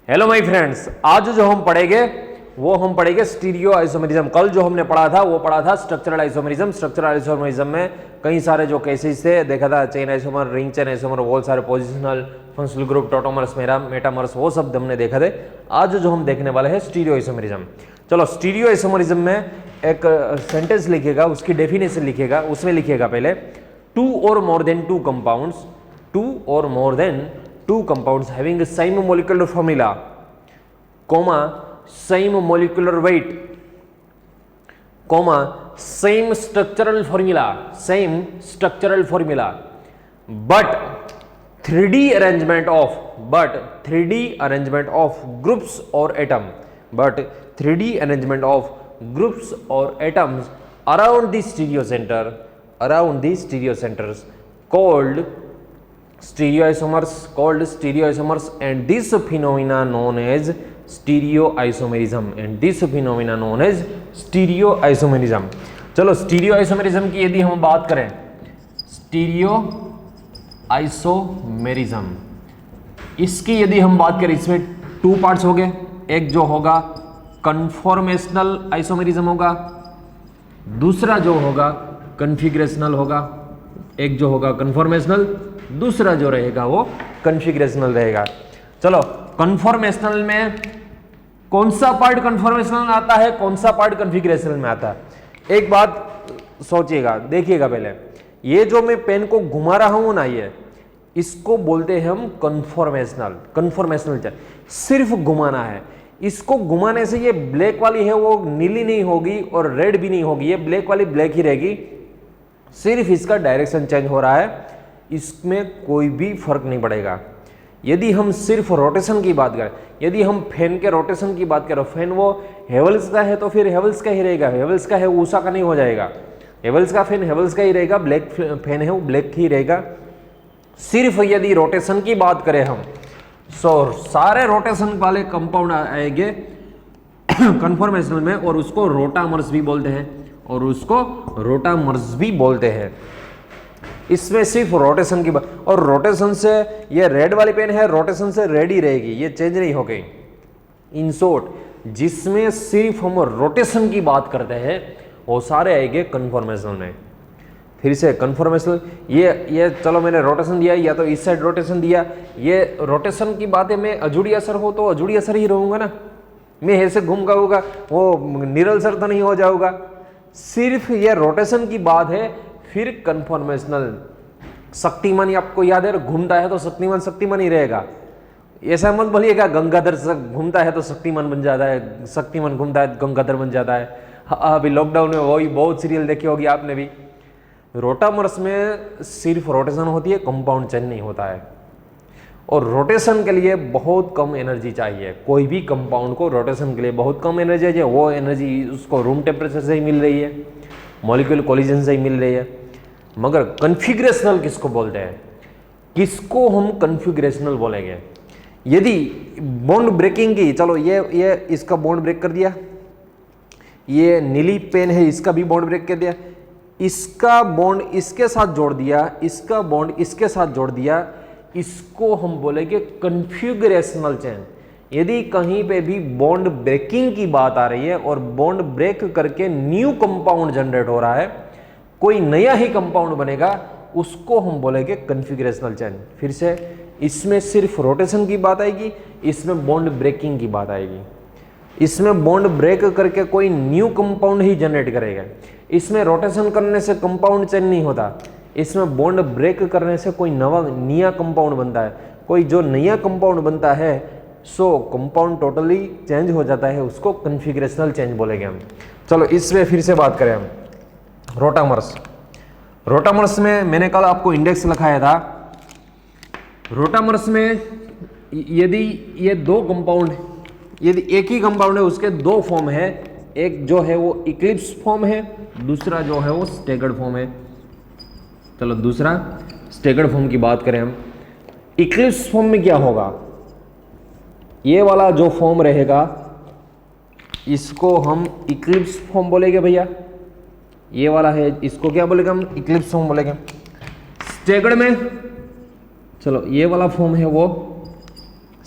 Hello my friends, आज जो हम पढ़ेंगे स्टीरियो आइसोमेरिज्म। कल जो हमने पढ़ा था वो पढ़ा था स्ट्रक्चरल आइसोमेरिज्म। स्ट्रक्चरल आइसोमेरिज्म में कई सारे जो केसेस थे देखा था, chain isomer, ring chain isomer, बहुत सारे positional, functional group, tautomers, metamers, वो सब हमने देखा थे। आज जो हम देखने वाले हैं स्टीरियो आइसोमेरिज्म। चलो, स्टीरियो आइसोमेरिज्म में एक सेंटेंस लिखेगा, उसकी डेफिनेशन लिखेगा। उसमें लिखेगा पहले टू और more than two compounds having the same molecular formula, same molecular weight, same structural formula, but 3D arrangement of groups or atoms around the stereo centers called stereoisomers, and this phenomena known as stereoisomerism, चलो, स्टीरियोआइसोमेरिज्म की यदि हम बात करें, स्टीरियोआइसोमेरिज्म इसकी यदि हम बात करें, इसमें टू पार्ट्स हो गए। एक जो होगा कन्फॉर्मेशनल आइसोमेरिज्म होगा, दूसरा जो होगा कन्फिगरेशनल होगा। एक जो होगा कन्फॉर्मेशनल, दूसरा जो रहेगा वो कन्फिगरेशनल रहेगा। चलो, कन्फॉर्मेशनल में कौन सा पार्ट कन्फॉर्मेशनल में आता है, कौन सा पार्ट कन्फिगरेशनल में आता है? एक बात सोचिएगा, देखिएगा पहले, ये जो मैं पेन को घुमा रहा हूं ना, ये इसको बोलते हैं हम कन्फॉर्मेशनल सिर्फ घुमाना है। इसको घुमाने से ये ब्लैक वाली है वो नीली नहीं होगी और रेड भी नहीं होगी, ये ब्लैक वाली ब्लैक ही रहेगी। सिर्फ इसका डायरेक्शन चेंज हो रहा है, इसमें कोई भी फर्क नहीं पड़ेगा। यदि हम सिर्फ रोटेशन की बात करें, यदि हम फैन के रोटेशन की बात करें, फैन वो हेवल्स का है तो फिर हेवल्स का ही रहेगा, हेवल्स का है ऊषा का नहीं हो जाएगा। हेवल्स का फैन हेवल्स का ही रहेगा, ब्लैक फैन है वो ब्लैक ही रहेगा। सिर्फ यदि रोटेशन की बात करें हम, सारे रोटेशन वाले कंपाउंड आएंगे कन्फॉर्मेशनल में, और उसको रोटामर्स भी बोलते हैं। इसमें सिर्फ रोटेशन की बात, और रोटेशन से ये रेड वाली पेन है, रोटेशन से रेड ही रहेगी, ये चेंज नहीं हो गई। इन शॉर्ट, जिसमें सिर्फ हम रोटेशन की बात करते हैं वो सारे आएंगे कन्फॉर्मेशनल में। फिर से कन्फॉर्मेशनल, ये चलो मैंने रोटेशन दिया या तो इस साइड रोटेशन दिया, ये रोटेशन की बात है। मैं अजुड़ी असर हो तो अजुड़ी असर ही रहूंगा ना, मैं ऐसे घूम गाऊंगा, वो निरल सर तो नहीं हो जाऊंगा। सिर्फ ये रोटेशन की बात है। फिर कन्फॉर्मेशनल, शक्तिमान आपको याद है, घूमता है तो शक्तिमान ही रहेगा। ऐसा मत बोलिएगा गंगाधर घूमता है तो शक्तिमान बन जाता है, शक्तिमान घूमता है गंगाधर बन जाता है। अभी लॉकडाउन में वही बहुत सीरियल देखी होगी आपने भी। रोटामर्स में सिर्फ रोटेशन होती है, कंपाउंड चेंज नहीं होता है, और रोटेशन के लिए बहुत कम एनर्जी चाहिए। कोई भी कंपाउंड को रोटेशन के लिए बहुत कम एनर्जी चाहिए, वो एनर्जी उसको रूम टेम्परेचर से ही मिल रही है, मॉलिक्यूलर कोलिजन से ही मिल रही है। मगर कन्फिगरेशनल किसको बोलते हैं, किसको हम कन्फिगरेशनल बोलेंगे? यदि बॉन्ड ब्रेकिंग की, चलो ये इसका बॉन्ड ब्रेक कर दिया, ये नीली पेन है इसका भी बॉन्ड ब्रेक कर दिया, इसका बॉन्ड इसके साथ जोड़ दिया, इसका बॉन्ड इसके साथ जोड़ दिया, इसको हम बोलेंगे कन्फिगरेशनल चेन। यदि कहीं पे भी बॉन्ड ब्रेकिंग की बात आ रही है और बॉन्ड ब्रेक करके न्यू कंपाउंड जनरेट हो रहा है, कोई नया ही कंपाउंड बनेगा, उसको हम बोलेंगे कन्फिगरेशनल चेन। फिर से, इसमें सिर्फ रोटेशन की बात आएगी, इसमें बॉन्ड ब्रेकिंग की बात आएगी। इसमें बॉन्ड ब्रेक करके कोई न्यू कंपाउंड ही जनरेट करेगा, इसमें रोटेशन करने से कंपाउंड चेंज नहीं होता, इसमें बॉन्ड ब्रेक करने से कोई नया कंपाउंड बनता है। कोई जो नया कंपाउंड बनता है, सो कंपाउंड टोटली चेंज हो जाता है, उसको कन्फिगरेशनल चेंज बोलेंगे हम। चलो, इसमें फिर से बात करें हम रोटामर्स में मैंने कल आपको इंडेक्स लिखाया था। रोटामर्स में यदि ये दो कंपाउंड, यदि एक ही कंपाउंड है, उसके दो फॉर्म है, एक जो है वो इक्लिप्स फॉर्म है, दूसरा जो है वो स्टैगर्ड फॉर्म है। चलो, दूसरा स्टैगर्ड फॉर्म की बात करें हम। इक्लिप्स फॉर्म में क्या होगा, ये वाला जो फॉर्म रहेगा इसको हम इक्लिप्स फॉर्म बोलेंगे भैया। ये वाला है, इसको क्या बोलेंगे हम? इक्लिप्स फॉर्म बोलेंगे। स्टैगर्ड में, चलो ये वाला फॉर्म है वो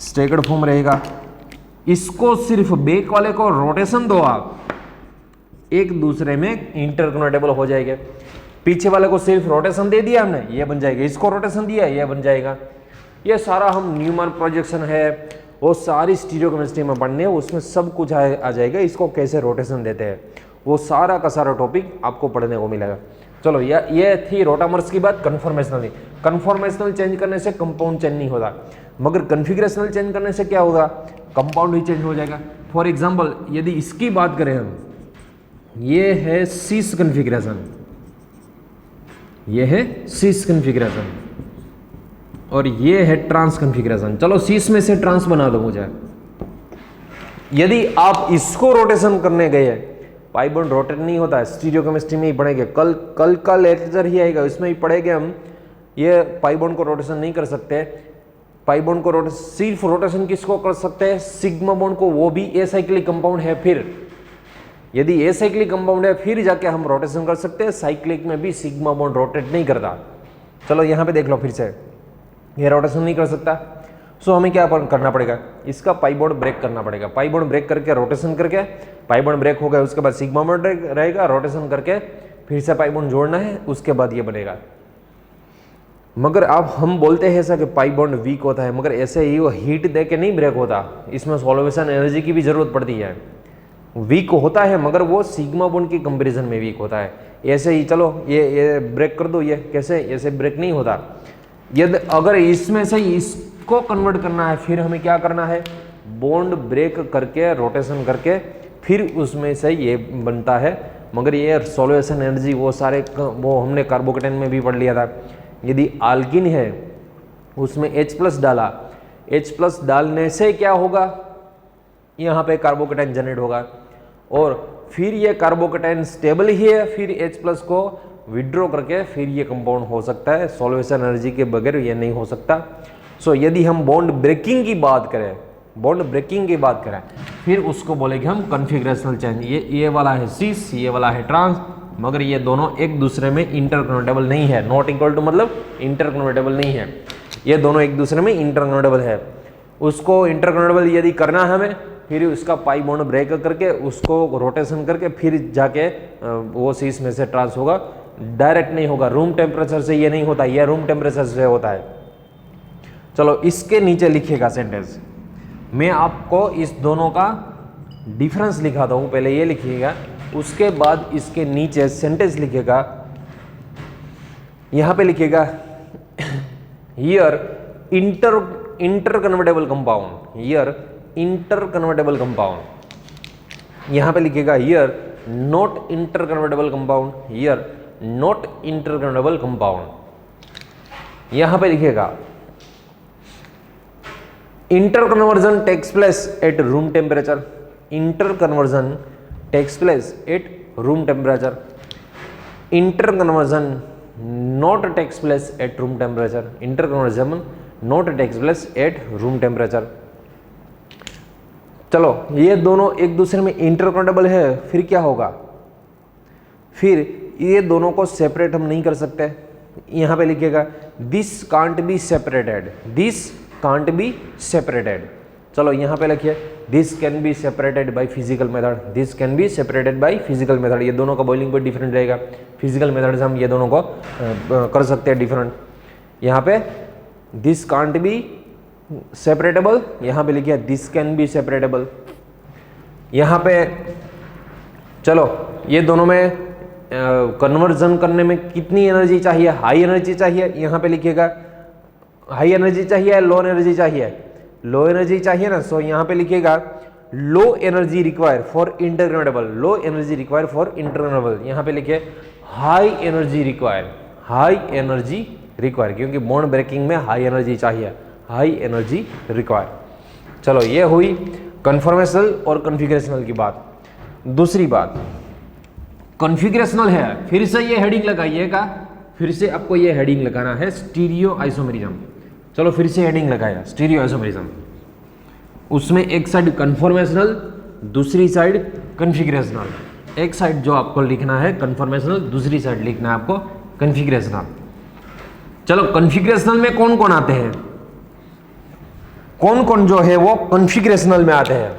स्टैगर्ड फॉर्म रहेगा, इसको सिर्फ बैक वाले को रोटेशन दो आप, एक दूसरे में इंटरकनेक्टेबल हो जाएगा। पीछे वाले को सिर्फ रोटेशन दे दिया हमने, ये बन जाएगा, इसको रोटेशन दिया ये बन जाएगा। ये सारा हम न्यूमन प्रोजेक्शन है वो सारी स्टीरियोकेमिस्ट्री में पढ़ने हैं, उसमें सब कुछ आ जाएगा। इसको कैसे रोटेशन देते हैं वो सारा का सारा टॉपिक आपको पढ़ने को मिलेगा। चलो ये थी रोटामर्स की बात। कन्फॉर्मेशनल, कन्फॉर्मेशनल चेंज करने से कंपाउंड चेंज नहीं होता, मगर कन्फिग्रेशनल चेंज करने से क्या होगा, कंपाउंड ही चेंज हो जाएगा। फॉर एग्जांपल यदि इसकी बात करें हम, ये है सिस कन्फिग्रेशन, ये है सिस कन्फिग्रेशन और ये है ट्रांस कन्फिग्रेशन। चलो सिस में से ट्रांस बना दो मुझे। यदि आप इसको रोटेशन करने गए, पाई बॉन्ड रोटेट नहीं होता है, स्टीरियोकेमिस्ट्री में ही पढ़ेंगे, कल का लेक्चर ही आएगा उसमें ही पढ़ेंगे हम। ये पाई बॉन्ड को रोटेशन नहीं कर सकते, पाई बॉन्ड को सिर्फ रोटेशन किसको कर सकते हैं, सिग्मा बॉन्ड को, वो भी एसाइक्लिक कंपाउंड है। फिर यदि एसाइक्लिक कंपाउंड है फिर जाके हम रोटेशन कर सकते हैं, साइक्लिक में भी सिग्मा बॉन्ड रोटेट नहीं करता। चलो यहाँ पे देख लो फिर से, ये रोटेशन नहीं कर सकता, सो हमें क्या करना पड़ेगा, इसका पाई बॉन्ड ब्रेक करना पड़ेगा। पाई बॉन्ड ब्रेक करके रोटेशन करके, पाई बॉन्ड ब्रेक हो गया उसके बाद सिग्मा बॉन्ड रहेगा, रोटेशन करके फिर से पाई बॉन्ड जोड़ना है, उसके बाद ये बनेगा। मगर अब हम बोलते हैं ऐसा कि पाई बॉन्ड वीक होता है, मगर ऐसे ही वो हीट दे के नहीं ब्रेक होता, इसमें सॉल्वेशन एनर्जी की भी जरूरत पड़ती है। वीक होता है मगर वो सिग्मा बॉन्ड की कंपैरिजन में वीक होता है। ऐसे ही चलो ये ब्रेक कर दो, ये कैसे, ऐसे ब्रेक नहीं होता। यदि अगर इसमें से इसको कन्वर्ट करना है फिर हमें क्या करना है, बॉन्ड ब्रेक करके रोटेशन करके फिर उसमें से ये बनता है। मगर ये सॉल्वेशन एनर्जी वो सारे वो हमने कार्बोकेटाइन में भी पढ़ लिया था। यदि आल्किन है उसमें H+ डाला, H+ डालने से क्या होगा, यहाँ पे कार्बोकेटाइन जनरेट होगा और फिर ये कार्बोकेटाइन स्टेबल ही है, फिर H+ को विड्रॉ करके फिर ये कंपाउंड हो सकता है। सॉल्वेशन एनर्जी के बगैर ये नहीं हो सकता। सो यदि हम बॉन्ड ब्रेकिंग की बात करें, बॉन्ड ब्रेकिंग की बात करें फिर उसको बोलेंगे हम कन्फिग्रेशनल चेंज। ये वाला है सिस, ये वाला है ट्रांस, मगर ये दोनों एक दूसरे में इंटरकनेक्टेबल नहीं है। नॉट इक्वल टू मतलब इंटरकनेक्टेबल नहीं है, ये दोनों एक दूसरे में इंटरकनेक्टेबल है। उसको इंटरकनेक्टेबल यदि करना है हमें, फिर उसका पाई बॉन्ड ब्रेक करके उसको रोटेशन करके फिर जाके वो सिस में से ट्रांस होगा, डायरेक्ट नहीं होगा। रूम टेम्परेचर से ये नहीं होता, ये रूम टेम्परेचर से होता है। चलो इसके नीचे लिखिएगा सेंटेंस, मैं आपको इस दोनों का डिफरेंस लिखाता हूँ, पहले ये लिखिएगा, उसके बाद इसके नीचे सेंटेंस लिखिएगा। यहाँ पे लिखिएगा here interconvertible compound, here interconvertible compound. यहाँ पे लिखिएगा here not interconvertible compound, here not interconvertible compound. यहाँ पे लिखिएगा interconversion takes place at room temperature, interconversion takes place at room temperature, interconversion not takes place at room temperature, interconversion not takes place at room temperature। चलो ये दोनों एक दूसरे में इंटरकनेक्टेबल है, फिर क्या होगा, फिर ये दोनों को सेपरेट हम नहीं कर सकते। यहाँ पे लिखिएगा this can't be separated, this can't be separated. चलो यहाँ पे लिखिए this can be separated by physical method, this can be separated by physical method. ये दोनों का बॉइलिंग पॉइंट डिफरेंट रहेगा, फिजिकल मेथड से हम ये दोनों को कर सकते हैं डिफरेंट। यहाँ पे दिस कांट बी सेपरेटेबल, यहाँ पे लिखिए दिस कैन बी सेपरेटेबल। यहाँ पे चलो ये दोनों में कन्वर्जन करने में कितनी एनर्जी चाहिए, हाई एनर्जी चाहिए। यहाँ पे लिखिएगा हाई एनर्जी चाहिए, लो एनर्जी चाहिए, लो एनर्जी चाहिए ना। सो यहाँ पे लिखिएगा low energy require for interconnectable, low energy require for interconnectable. यहाँ पे लिखिए high energy require, high energy require, क्योंकि बॉन्ड ब्रेकिंग में हाई एनर्जी चाहिए, हाई एनर्जी रिक्वायर। चलो ये हुई कन्फॉर्मेशनल और कन्फिग्रेशनल की बात। दूसरी बात कन्फिग्रेशनल है, फिर से ये हेडिंग लगाइएगा, फिर से आपको ये हेडिंग लगाना है स्टीरियो आइसोमेरिज्म। चलो फिर से हेडिंग लगाया स्टीरियो आइसोमेरिज्म, उसमें एक साइड कन्फॉर्मेशनल, दूसरी साइड कन्फिग्रेशनल। एक साइड जो आपको लिखना है कन्फॉर्मेशनल, दूसरी साइड लिखना है आपको कन्फिग्रेशनल। चलो कन्फिग्रेशनल में कौन कौन आते हैं, कौन कौन जो है वो कन्फिग्रेशनल में आते हैं।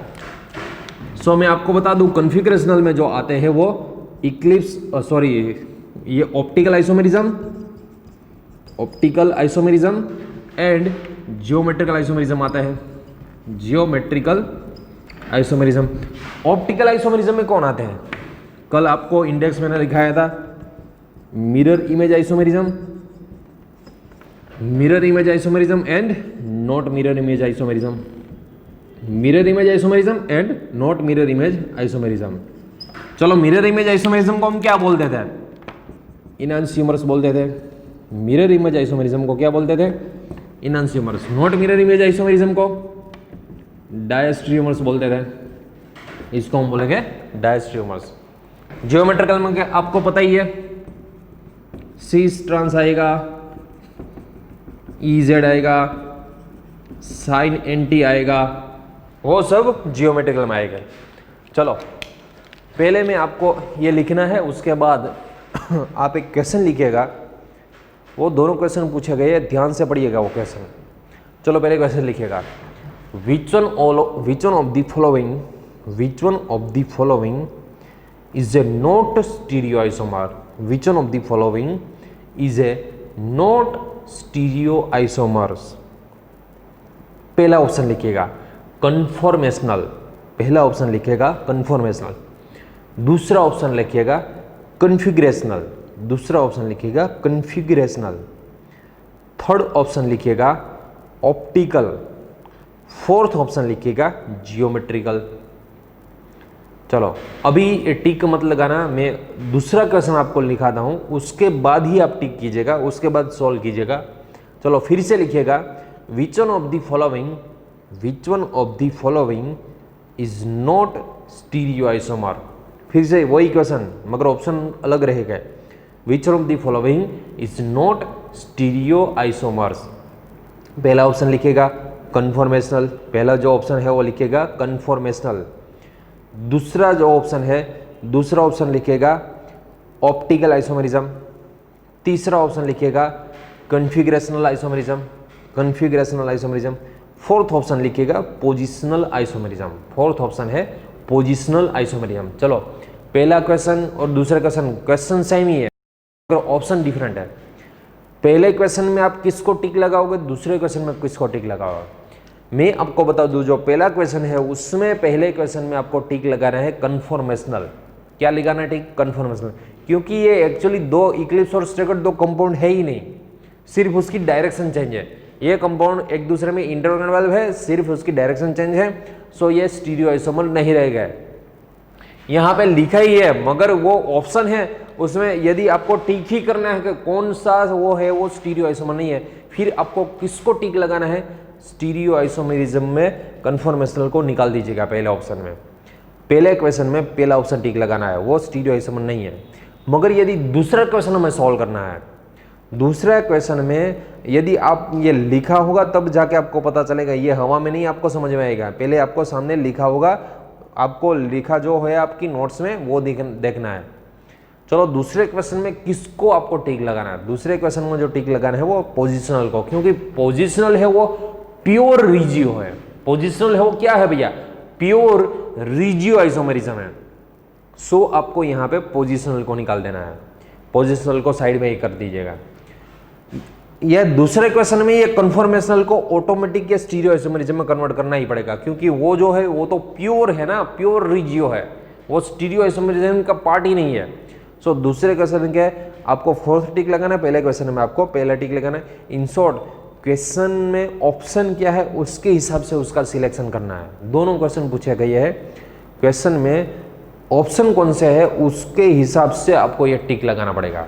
सो मैं आपको बता दूं कॉन्फ़िगरेशनल में जो आते हैं वो इक्लिप्स सॉरी ये optical isomerism and geometrical isomerism आता है। जियोमेट्रिकल आइसोमेरिज्म, ऑप्टिकल आइसोमेरिज्म में कौन आते हैं? कल आपको इंडेक्स मैंने लिखाया था mirror image isomerism and not mirror image isomerism, mirror image isomerism and not mirror image isomerism. चलो मिरर इमेज आइसोमेरिज्म को हम क्या बोलते थे? इनैंसियोमर्स बोलते थे। मिरर इमेज आइसोमेरिज्म को क्या बोलते थे? इनैंसियोमर्स। नॉट मिरर इमेज आइसोमेरिज्म को डायस्ट्रियोमर्स बोलते थे। इसको हम बोलेंगे डायस्ट्रियोमर्स। जियोमेट्रिकल में आपको पता ही है सीस ट्रांस आएगा, EZ आएगा, साइन NT आएगा, वो सब जियोमेट्रिकल में आएगा। चलो पहले में आपको ये लिखना है, उसके बाद आप एक क्वेश्चन लिखिएगा। वो दोनों क्वेश्चन पूछे गए हैं, ध्यान से पढ़िएगा वो क्वेश्चन। चलो पहले क्वेश्चन लिखिएगा, which one of the following is a not stereoisomer? Which one of the following is a not stereoisomers? पहला ऑप्शन लिखिएगा कन्फॉर्मेशनल, पहला ऑप्शन लिखिएगा कन्फॉर्मेशनल। दूसरा ऑप्शन लिखिएगा कन्फिगरेशनल, दूसरा ऑप्शन लिखिएगा कन्फिगरेशनल। थर्ड ऑप्शन लिखिएगा ऑप्टिकल, फोर्थ ऑप्शन लिखिएगा जियोमेट्रिकल। चलो अभी टिक मत लगाना, मैं दूसरा क्वेश्चन आपको लिखाता हूं, उसके बाद ही आप टिक कीजिएगा, उसके बाद सॉल्व कीजिएगा। चलो फिर से लिखिएगा which one of the following is not stereoisomer. फिर से वही क्वेश्चन मगर ऑप्शन अलग रहेगा। Which one of the following is not stereoisomers. पहला ऑप्शन लिखिएगा कन्फॉर्मेशनल, पहला जो ऑप्शन है वो लिखिएगा कन्फॉर्मेशनल। दूसरा जो ऑप्शन है, दूसरा ऑप्शन लिखिएगा ऑप्टिकल आइसोमेरिज्म। तीसरा ऑप्शन लिखिएगा कन्फिगरेशनल आइसोमेरिज्म, फोर्थ ऑप्शन लिखिएगा पोजिशनल आइसोमेरिज्म, फोर्थ ऑप्शन है पोजिशनल आइसोमेरिज्म। चलो पहला क्वेश्चन और दूसरा क्वेश्चन सेम ही है मगर ऑप्शन डिफरेंट है। पहले क्वेश्चन में आप किसको टिक लगाओगे, दूसरे क्वेश्चन में किसको टिक लगाओगे? मैं आपको बता दूं जो पहला क्वेश्चन है उसमें पहले क्वेश्चन में आपको टिक लगाना है कन्फॉर्मेशनल। क्या लगाना है टिक? कन्फॉर्मेशनल, क्योंकि ये एक्चुअली दो इक्लिप्स और स्ट्रेकट दो कंपाउंड है ही नहीं, सिर्फ उसकी डायरेक्शन चेंज है। ये कंपाउंड एक दूसरे में इंटरकनेक्टेड है, सिर्फ उसकी डायरेक्शन चेंज है। सो ये स्टीरियोआइसोमर नहीं रहेगा। यहाँ पे लिखा ही है मगर वो ऑप्शन है उसमें, यदि आपको टिक ही करना है कि कौन सा वो है वो स्टीरियोआइसोमर नहीं है, फिर आपको किसको टिक लगाना है? स्टीरियोआइसोमेरिज्म में कन्फॉर्मेशनल को निकाल दीजिएगा पहले ऑप्शन में। पहले क्वेश्चन में पहला ऑप्शन टिक लगाना है, वो स्टीरियोआइसोमर नहीं है। मगर यदि दूसरा क्वेश्चन हमें सॉल्व करना है, दूसरा क्वेश्चन में यदि आप ये लिखा होगा तब जाके आपको पता चलेगा, ये हवा में नहीं आपको समझ में आएगा। पहले आपको सामने लिखा होगा, आपको लिखा जो है आपकी नोट्स में वो देखना है। चलो दूसरे क्वेश्चन में किसको आपको टिक लगाना है? दूसरे क्वेश्चन में जो टिक लगाना है वो पोजिशनल को, क्योंकि पोजिशनल है वो प्योर रिजियो है। पोजिशनल है वो क्या है भैया? प्योर रिजियो आइसोमेरिज्म है। सो आपको यहां पे पोजिशनल को निकाल देना है, पोजिशनल को साइड में ही कर दीजिएगा। यह दूसरे क्वेश्चन में ये कन्फॉर्मेशनल को ऑटोमेटिक या स्टीरियो आइसोमेरिज्म में कन्वर्ट करना ही पड़ेगा, क्योंकि वो जो है वो तो प्योर है ना, प्योर रिजियो है, वो स्टीरियो आइसोमेरिज्म का पार्ट ही नहीं है। सो दूसरे क्वेश्चन के आपको फोर्थ टिक लगाना है, पहले क्वेश्चन में आपको पहला टिक लगाना है। इन शॉर्ट क्वेश्चन में ऑप्शन क्या है उसके हिसाब से उसका सिलेक्शन करना है। दोनों क्वेश्चन पूछे गए हैं, क्वेश्चन में ऑप्शन कौन से है उसके हिसाब से आपको ये टिक लगाना पड़ेगा।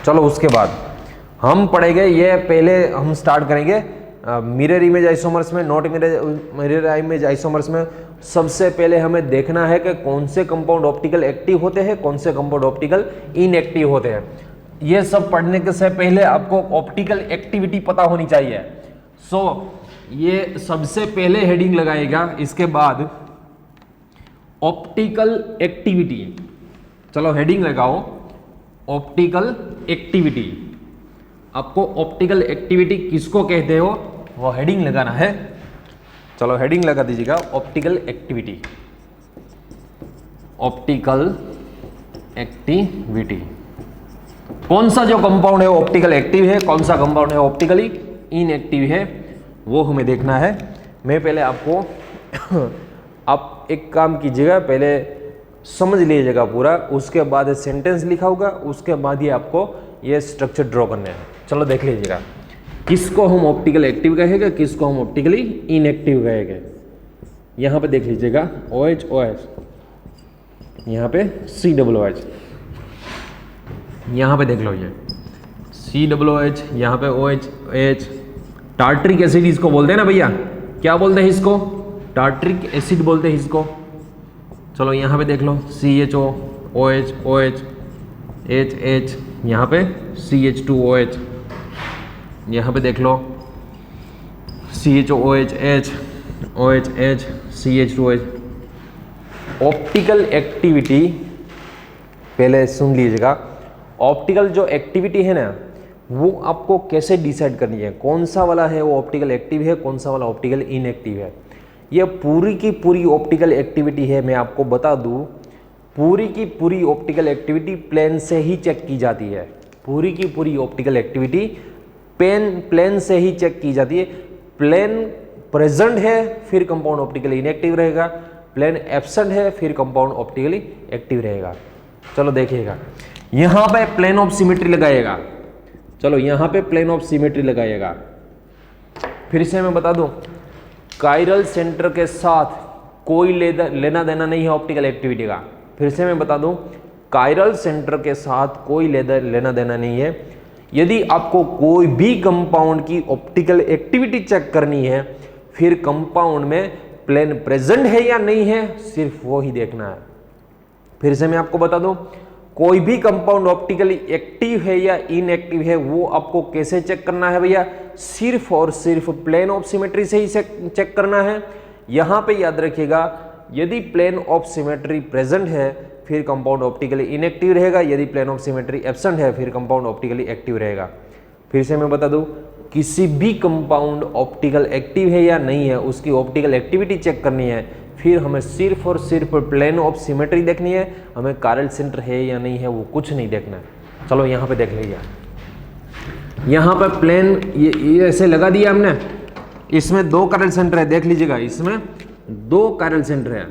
चलो उसके बाद हम पढ़ेंगे, ये पहले हम स्टार्ट करेंगे मिरर इमेज आइसोमर्स में, नॉट मिरर इमेज आइसोमर्स में। सबसे पहले हमें देखना है कि कौन से कंपाउंड ऑप्टिकल एक्टिव होते हैं, कौन से कंपाउंड ऑप्टिकल इनएक्टिव होते हैं। ये सब पढ़ने के से पहले आपको ऑप्टिकल एक्टिविटी पता होनी चाहिए। सो ये सबसे पहले हेडिंग लगाएगा, इसके बाद ऑप्टिकल एक्टिविटी। चलो हेडिंग लगाओ ऑप्टिकल एक्टिविटी। आपको ऑप्टिकल एक्टिविटी किसको कहते हो वो हेडिंग लगाना है। चलो हेडिंग लगा दीजिएगा ऑप्टिकल एक्टिविटी। Optical activity. कौन सा जो कंपाउंड है ऑप्टिकल एक्टिव है, कौन सा कंपाउंड है ऑप्टिकली इनएक्टिव है, वो हमें देखना है। मैं पहले आपको आप एक काम कीजिएगा, पहले समझ लीजिएगा पूरा, उसके बाद सेंटेंस लिखा होगा, उसके बाद ही आपको ये स्ट्रक्चर ड्रॉ करने हैं। चलो देख लीजिएगा, किसको हम ऑप्टिकल एक्टिव कहेंगे, किसको हम ऑप्टिकली इनएक्टिव कहेंगे। यहाँ पे देख लीजिएगा OH OH, यहाँ पे COOH, यहाँ पे देख लो ये COOH, यहाँ पे OH। टार्ट्रिक एसिड इसको बोलते हैं ना भैया, क्या बोलते हैं इसको, टार्ट्रिक एसिड बोलते हैं इसको। चलो यहाँ पे देख लो CHO OH OH H, यहाँ पे CH2OH, यहाँ पे देख लो CHO OH H OH H CH2OH। Optical activity पहले सुन लीजिएगा, ऑप्टिकल जो एक्टिविटी है ना वो आपको कैसे डिसाइड करनी है, कौन सा वाला है वो ऑप्टिकल एक्टिव है, कौन सा वाला ऑप्टिकल इनएक्टिव है। ये पूरी की पूरी ऑप्टिकल एक्टिविटी है, मैं आपको बता दूं, पूरी की पूरी ऑप्टिकल एक्टिविटी प्लेन से ही चेक की जाती है। पूरी की पूरी ऑप्टिकल एक्टिविटी प्लेन से ही चेक की जाती है। प्लेन प्रेजेंट है फिर कंपाउंड ऑप्टिकली इनएक्टिव रहेगा, प्लेन एब्सेंट है फिर कंपाउंड ऑप्टिकली एक्टिव रहेगा। चलो देखिएगा, यहां पे प्लेन ऑफ सिमेट्री लगाइएगा। चलो यहां पे प्लेन ऑफ सिमेट्री लगाइएगा। फिर से मैं बता दूं, कायरल सेंटर के साथ कोई लेना देना नहीं है ऑप्टिकल एक्टिविटी का। फिर से मैं बता दूं, कायरल सेंटर के साथ कोई लेना देना नहीं है। यदि आपको कोई भी कंपाउंड की ऑप्टिकल एक्टिविटी चेक करनी है, फिर कंपाउंड में प्लेन प्रेजेंट है या नहीं है, सिर्फ वो ही देखना है। फिर से मैं आपको बता दूं, कोई भी कंपाउंड ऑप्टिकली एक्टिव है या इनएक्टिव है, वो आपको कैसे चेक करना है भैया, सिर्फ और सिर्फ प्लेन ऑफ सिमेट्री से ही चेक करना है। यहां पे याद रखिएगा, यदि प्लेन ऑफ सिमेट्री प्रेजेंट है फिर कंपाउंड ऑप्टिकली इनएक्टिव रहेगा, यदि प्लेन ऑफ सिमेट्री एब्सेंट है फिर कंपाउंड ऑप्टिकली एक्टिव रहेगा। फिर से मैं बता दूं, किसी भी कंपाउंड ऑप्टिकल एक्टिव है या नहीं है, उसकी ऑप्टिकल एक्टिविटी चेक करनी है, फिर हमें सिर्फ और सिर्फ प्लेन ऑफ सिमेट्री देखनी है, हमें कायरल सेंटर है या नहीं है वो कुछ नहीं देखना है। चलो यहाँ पे देख लीजिए, यहाँ पे प्लेन ये ऐसे लगा दिया हमने, इसमें दो कायरल सेंटर है, देख लीजिएगा इसमें दो कायरल सेंटर है,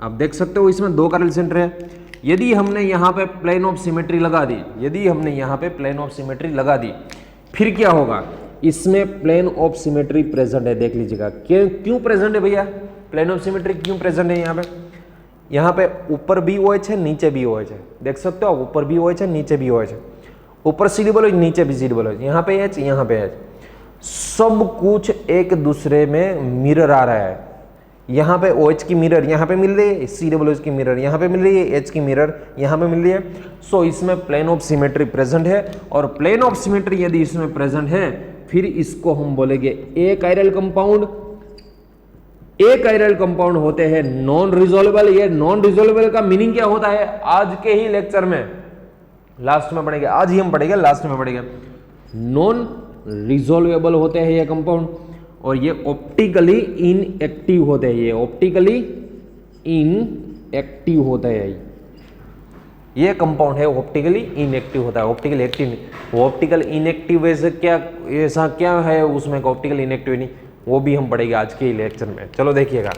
आप देख सकते हो इसमें दो कायरल सेंटर है। यदि हमने यहाँ पे प्लेन ऑफ सिमेट्री लगा दी, यदि हमने यहाँ पे प्लेन ऑफ सिमेट्री लगा दी, फिर क्या होगा, इसमें प्लेन ऑफ सिमेट्री प्रेजेंट है। देख लीजिएगा क्यों प्रेजेंट है भैया, प्लेन ऑफ सिमेट्री क्यों प्रेजेंट है यहाँ पे ऊपर भी OH है नीचे भी OH है, देख सकते हो, ऊपर भी OH है नीचे भी OH है, ऊपर COOH नीचे भी COOH, यहाँ पे H यहाँ पे H, सब कुछ एक दूसरे में मिरर आ रहा है। यहाँ पे OH की मिरर यहाँ पे मिल रही है, COOH की मिरर यहाँ पे मिल रही है, H की मिरर यहाँ पे मिल रही है। सो इसमें प्लेन ऑफ सिमेट्री प्रेजेंट है, और प्लेन ऑफ सिमेट्री यदि इसमें प्रेजेंट है फिर इसको हम बोलेंगे ए कायरल कंपाउंड। ए कायरल कंपाउंड होते हैं नॉन रिजोल्वेबल। ये नॉन रिजोल्वेबल का मीनिंग क्या होता है, आज के ही लेक्चर में लास्ट में पढ़ेंगे, आज ही हम पढ़ेंगे, लास्ट में पढ़ेंगे। नॉन रिजोल्वेबल होते हैं ये कंपाउंड, और ये ऑप्टिकली इनएक्टिव होते हैं, ये ऑप्टिकली इनएक्टिव होते हैं। ये कंपाउंड है ऑप्टिकली इनएक्टिव होता है, ऑप्टिकल एक्टिव, वो ऑप्टिकल इनएक्टिव वैसे क्या, ऐसा क्या है उसमें ऑप्टिकल इनएक्टिव नहीं, वो भी हम पढ़ेंगे आज के लेक्चर में। चलो देखिएगा,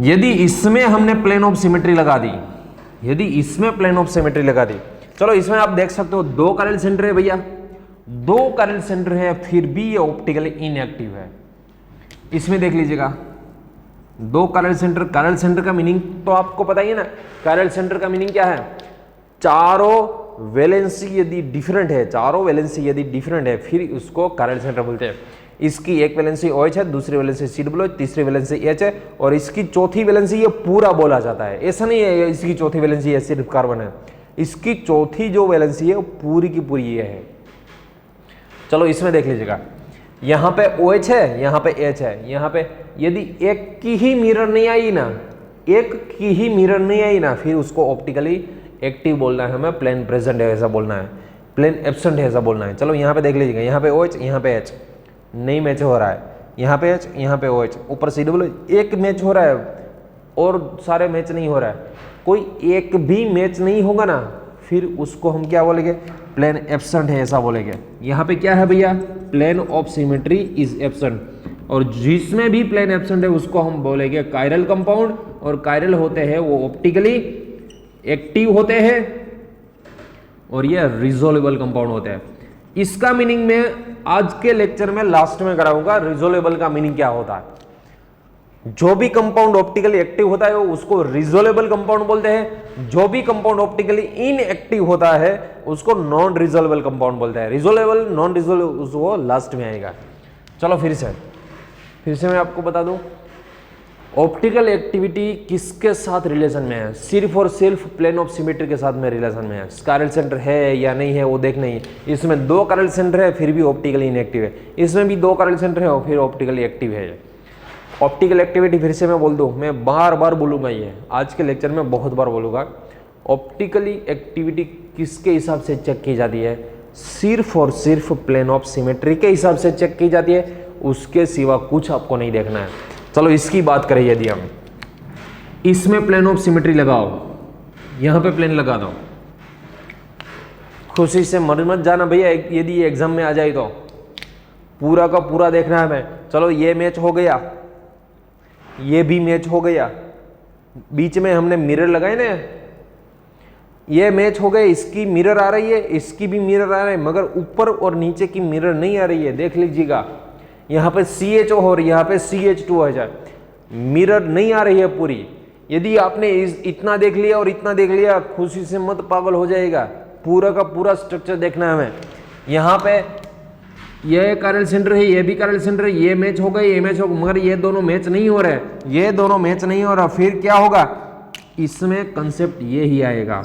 यदि इसमें हमने प्लेन ऑफ सिमेट्री लगा दी, यदि इसमें प्लेन ऑफ सिमेट्री लगा दी, चलो इसमें आप देख सकते हो दो कायरल सेंटर है भैया, दो कायरल सेंटर है, फिर भी ये ऑप्टिकली इनएक्टिव है। इसमें देख लीजिएगा दो कायरल सेंटर, कायरल सेंटर का मीनिंग तो आपको पता ही है ना, कायरल सेंटर का मीनिंग क्या है, चारों वैलेंसी यदि डिफरेंट है, चारों वैलेंसी यदि डिफरेंट है फिर उसको कायरल सेंटर बोलते हैं। इसकी एक वैलेंसी OH है, दूसरी वैलेंसी COOH, तीसरी वैलेंसी H है, और इसकी चौथी वैलेंसी ये पूरा बोला जाता है। ऐसा नहीं है इसकी चौथी वैलेंसी है सिर्फ कार्बन है, इसकी चौथी जो वैलेंसी है वो पूरी की पूरी ये है। चलो इसमें देख लीजिएगा, यहाँ पे OH है, यहाँ पे H है, यहाँ पे यदि एक की ही मिरर नहीं आई ना, एक की ही मिरर नहीं आई ना, फिर उसको ऑप्टिकली एक्टिव बोलना है, हमें प्लेन प्रेजेंट है ऐसा बोलना है, प्लेन एब्सेंट है ऐसा बोलना है। चलो यहाँ पे देख लीजिएगा, यहाँ पे OH यहाँ पे H नहीं मैच हो रहा है, यहाँ पे H यहाँ पे OH, ऊपर COOH एक मैच हो रहा है, और सारे मैच नहीं हो रहा है, कोई एक भी मैच नहीं होगा ना, फिर उसको हम क्या बोलेंगे, प्लेन एब्सेंट है ऐसा बोलेंगे। यहाँ पे क्या है भैया, plane of symmetry is absent, और जिसमें भी प्लेन एब्सेंट है उसको हम बोलेंगे कायरल कंपाउंड। और कायरल होते हैं वो ऑप्टिकली एक्टिव होते हैं और ये रिजोल्वेबल कंपाउंड होते हैं। इसका मीनिंग मैं आज के लेक्चर में लास्ट में कराऊंगा, रिजोल्वेबल का मीनिंग क्या होता है। जो भी कंपाउंड ऑप्टिकली एक्टिव होता है उसको रिजोल्वेबल कंपाउंड बोलते हैं, जो भी कंपाउंड ऑप्टिकली इनएक्टिव होता है उसको नॉन रिजोल्वेबल कंपाउंड बोलते हैं। रिजोल्वेबल नॉन रिजोल्वेबल वो लास्ट में आएगा। चलो फिर से मैं आपको बता दूं, ऑप्टिकल एक्टिविटी किसके साथ रिलेशन में है, सिर्फ और सिर्फ प्लेन ऑफ सिमेट्री के साथ में रिलेशन में है। कायरल सेंटर है या नहीं है वो देखना ही, इसमें 2 कायरल सेंटर है फिर भी ऑप्टिकली इनएक्टिव है, इसमें भी 2 कायरल सेंटर है और फिर ऑप्टिकली एक्टिव है। ऑप्टिकल एक्टिविटी फिर से मैं बोल दूं, मैं बार बार बोलूंगा, ये आज के लेक्चर में बहुत बार बोलूंगा। ऑप्टिकली एक्टिविटी किसके हिसाब से चेक की जाती है, सिर्फ और सिर्फ प्लेन ऑफ सिमेट्री के हिसाब से चेक की जाती है, उसके सिवा कुछ आपको नहीं देखना है। चलो इसकी बात करें, यदि हम इसमें प्लेन ऑफ सिमेट्री लगाओ, यहां पे प्लेन लगा दो, खुशी से मत जाना भैया यदि एग्जाम में आ जाए तो पूरा का पूरा देखना है हमें। चलो ये मैच हो गया, ये भी मैच हो गया, बीच में हमने मिरर लगाए ना, ये मैच हो गए, इसकी मिरर आ रही है, इसकी भी मिरर आ रही है, मगर ऊपर और नीचे की मिरर नहीं आ रही है। देख लीजिएगा, यहाँ पे CHO और यहाँ पे CH2 हो जाए, मिरर नहीं आ रही है पूरी। यदि आपने इतना देख लिया और इतना देख लिया, खुशी से मत पागल हो जाएगा, पूरा का पूरा स्ट्रक्चर देखना है हमें। यहाँ पे ये कायरल सेंटर है, ये भी कायरल सेंटर है, ये मैच हो गए, ये मैच हो गए, मगर ये दोनों मैच नहीं हो रहे, ये दोनों मैच नहीं हो रहा, फिर क्या होगा, इसमें कंसेप्ट ये ही आएगा,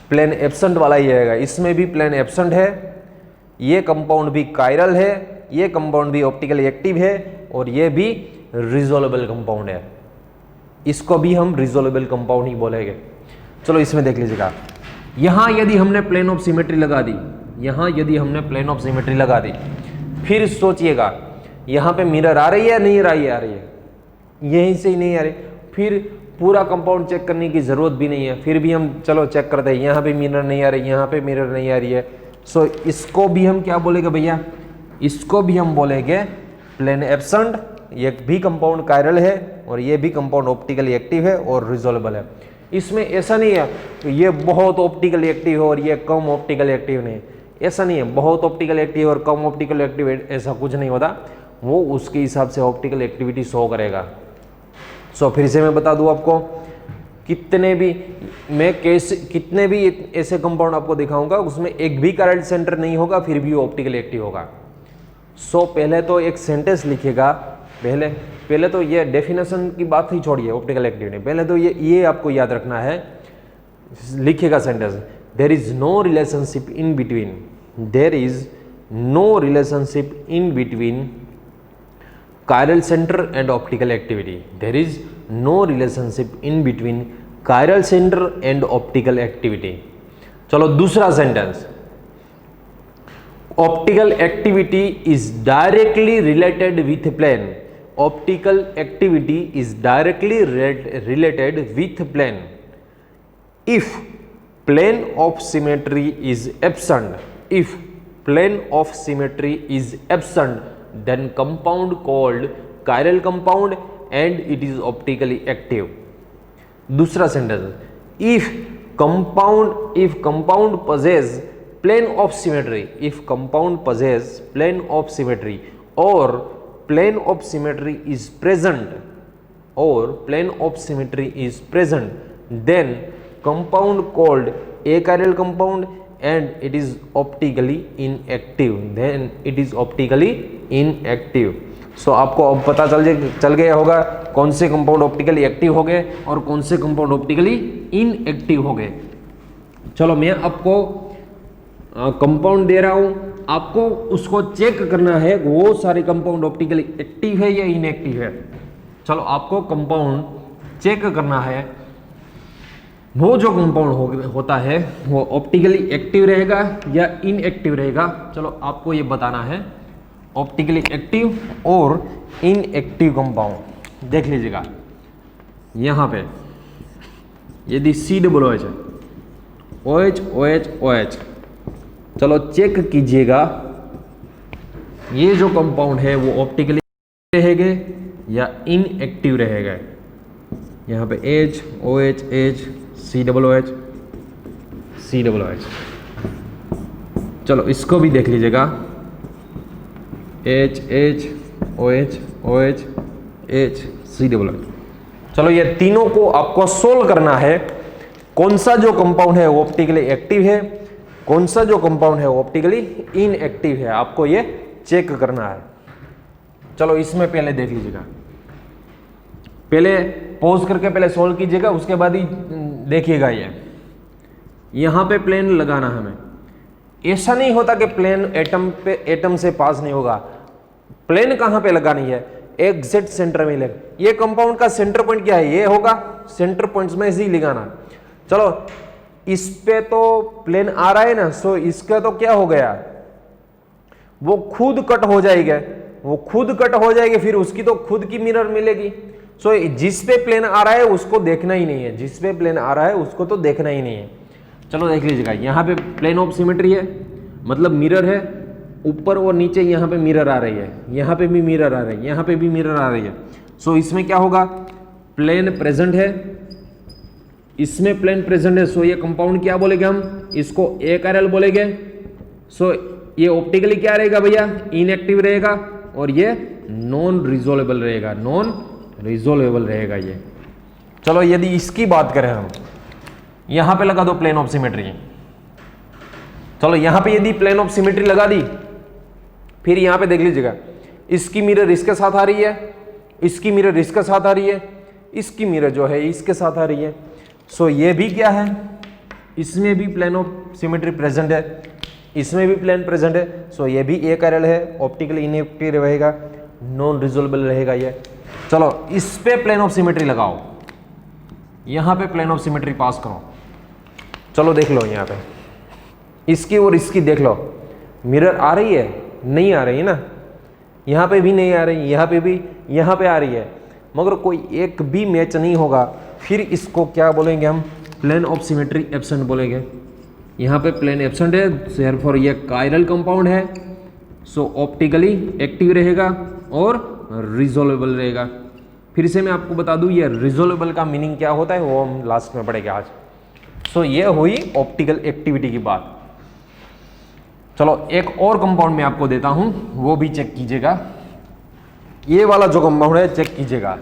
प्लेन एब्सेंट वाला ही आएगा। इसमें भी प्लेन एब्सेंट है, ये कंपाउंड भी कायरल है, ये कंपाउंड भी ऑप्टिकली एक्टिव है और ये भी रिजोल्वेबल कंपाउंड है, इसको भी हम रिजोल्वेबल कंपाउंड ही बोलेंगे। चलो इसमें देख लीजिएगा, यहां यदि हमने प्लेन ऑफ सिमेट्री लगा दी, यहां यदि हमने प्लेन ऑफ सिमेट्री लगा दी, फिर सोचिएगा यहां पे मिरर आ रही है नहीं आ रही है, यहीं से ही नहीं आ रही, फिर पूरा कंपाउंड चेक करने की जरूरत भी नहीं है, फिर भी हम चलो चेक करते हैं, यहाँ पे मिरर नहीं आ रही, यहाँ पे मिरर नहीं आ रही है। सो इसको भी हम क्या बोलेंगे भैया, इसको भी हम बोलेंगे प्लेन एब्सेंट। ये भी कंपाउंड कायरल है और ये भी कंपाउंड ऑप्टिकली एक्टिव है और रिजोल्वेबल है। इसमें ऐसा नहीं है कि ये बहुत ऑप्टिकली एक्टिव है और ये कम ऑप्टिकली एक्टिव नहीं, ऐसा नहीं है, बहुत ऑप्टिकल एक्टिव और कम ऑप्टिकल एक्टिव ऐसा कुछ नहीं होता, वो उसके हिसाब से ऑप्टिकल एक्टिविटी शो करेगा। सो फिर से मैं बता दूं आपको, कितने भी ऐसे कंपाउंड आपको दिखाऊंगा उसमें एक भी कायरल सेंटर नहीं होगा, फिर भी ऑप्टिकल एक्टिव होगा। सो पहले तो एक सेंटेंस लिखिएगा, पहले तो ये डेफिनेशन की बात ही छोड़िए ऑप्टिकल एक्टिविटी, पहले तो ये आपको याद रखना है, लिखिएगा sentence, there is no relationship in between, there is no relationship in between chiral center and optical activity, there is no relationship in between chiral center and optical activity। चलो दूसरा sentence, optical activity is directly related with plane, optical activity is directly related with plane if plane of symmetry is absent, if plane of symmetry is absent then compound called chiral compound and it is optically active। दूसरा sentence, if compound possess plane of symmetry, if compound possess plane of symmetry or plane of symmetry is present, or plane of symmetry is present, then compound called achiral compound and it is optically inactive, then it is optically inactive। सो आपको अब पता चल गया होगा कौन से compound optically active हो गए और कौन से कंपाउंड ऑप्टिकली इनएक्टिव हो गए। चलो मैं आपको कंपाउंड दे रहा हूं, आपको उसको चेक करना है वो सारे कंपाउंड ऑप्टिकली एक्टिव है या इनएक्टिव है। चलो आपको कंपाउंड चेक करना है, वो जो कंपाउंड होता है वो ऑप्टिकली एक्टिव रहेगा या इनएक्टिव रहेगा। चलो आपको ये बताना है, ऑप्टिकली एक्टिव और इनएक्टिव कंपाउंड देख लीजिएगा। यहाँ पे यदि COOH है, OH OH OH, चलो चेक कीजिएगा ये जो कंपाउंड है वो ऑप्टिकली रहेगा या इनएक्टिव रहेगा। यहाँ पे H OH H COOH COOH। चलो इसको भी देख लीजिएगा, H H OH OH H COOH। चलो ये तीनों को आपको सोल्व करना है, कौन सा जो कंपाउंड है वो ऑप्टिकली एक्टिव है, कौन सा जो कंपाउंड है वो ऑप्टिकली इनएक्टिव है, आपको ये चेक करना है। चलो इसमें पहले देख लीजिएगा, पहले पॉज करके पहले सोल्व कीजिएगा, उसके बाद ही देखिएगा। ये यहां पे प्लेन लगाना हमें, ऐसा नहीं होता कि प्लेन एटम से पास नहीं होगा। प्लेन कहां पे लगानी है, एग्जैक्ट सेंटर में लगे। ये कंपाउंड का सेंटर पॉइंट क्या है, ये होगा, सेंटर पॉइंट्स में ही लगाना। चलो इस पे तो प्लेन आ रहा है ना, सो इसका तो क्या हो गया, वो खुद कट हो जाएगा, वो खुद कट हो जाएगी, फिर उसकी तो खुद की मिरर मिलेगी। सो जिस पे प्लेन आ रहा है उसको देखना ही नहीं है, जिस पे प्लेन आ रहा है उसको तो देखना ही नहीं है। चलो देख लीजिएगा, यहाँ पे प्लेन ऑफ सिमेट्री है, मतलब मिरर है, ऊपर और नीचे यहाँ पे मिरर आ रही है, यहाँ पे भी मिरर आ रही है, यहाँ पे भी मिरर आ रही है। सो इसमें क्या होगा, प्लेन प्रेजेंट है, इसमें प्लेन प्रेजेंट है। सो ये कंपाउंड क्या बोलेंगे हम, इसको ARL बोलेंगे। सो ये ऑप्टिकली क्या रहेगा भैया, इनएक्टिव रहेगा, और ये नॉन रिजोल्वेबल रहेगा, नॉन रिजोल्वेबल रहेगा ये। चलो यदि इसकी बात करें हम, यहां पे लगा दो प्लेन ऑफ सिमेट्री। चलो यहां पे यदि प्लेन ऑफ सिमेट्री लगा दी, फिर यहां पे देख लीजिएगा, इसकी मिरर इसके साथ आ रही है, इसकी मिरर इसके साथ आ रही है, इसकी मिरर जो है इसके साथ आ रही है। सो ये भी क्या है, इसमें भी प्लेन ऑफ सिमेट्री प्रेजेंट है, इसमें भी प्लेन प्रेजेंट है। सो ये भी ARL है, ऑप्टिकली इनएक्टिव रहेगा, नॉन रिजोल्वेबल रहेगा ये। चलो इस पे प्लेन ऑफ सिमेट्री लगाओ, यहां पे प्लेन ऑफ सिमेट्री पास करो। चलो देख लो, यहाँ पे इसकी और इसकी देख लो, मिरर आ रही है, नहीं आ रही है ना, यहाँ पे भी नहीं आ रही, यहाँ पे भी, यहाँ पे आ रही है, मगर कोई एक भी मैच नहीं होगा। फिर इसको क्या बोलेंगे हम, प्लेन ऑफ सिमेट्री एब्सेंट बोलेंगे। यहाँ पे प्लेन एब्सेंट है, देयरफॉर ये कायरल कंपाउंड है, सो ऑप्टिकली एक्टिव रहेगा और रिजोल्वेबल रहेगा। फिर से मैं आपको बता दूं, ये रिजोल्वेबल का मीनिंग क्या होता है वो हम लास्ट में पढ़ेंगे आज। सो ये हुई ऑप्टिकल एक्टिविटी की बात। चलो एक और कंपाउंड मैं आपको देता हूं, वो भी चेक कीजिएगा। ये वाला जो कंपाउंड है चेक कीजिएगा,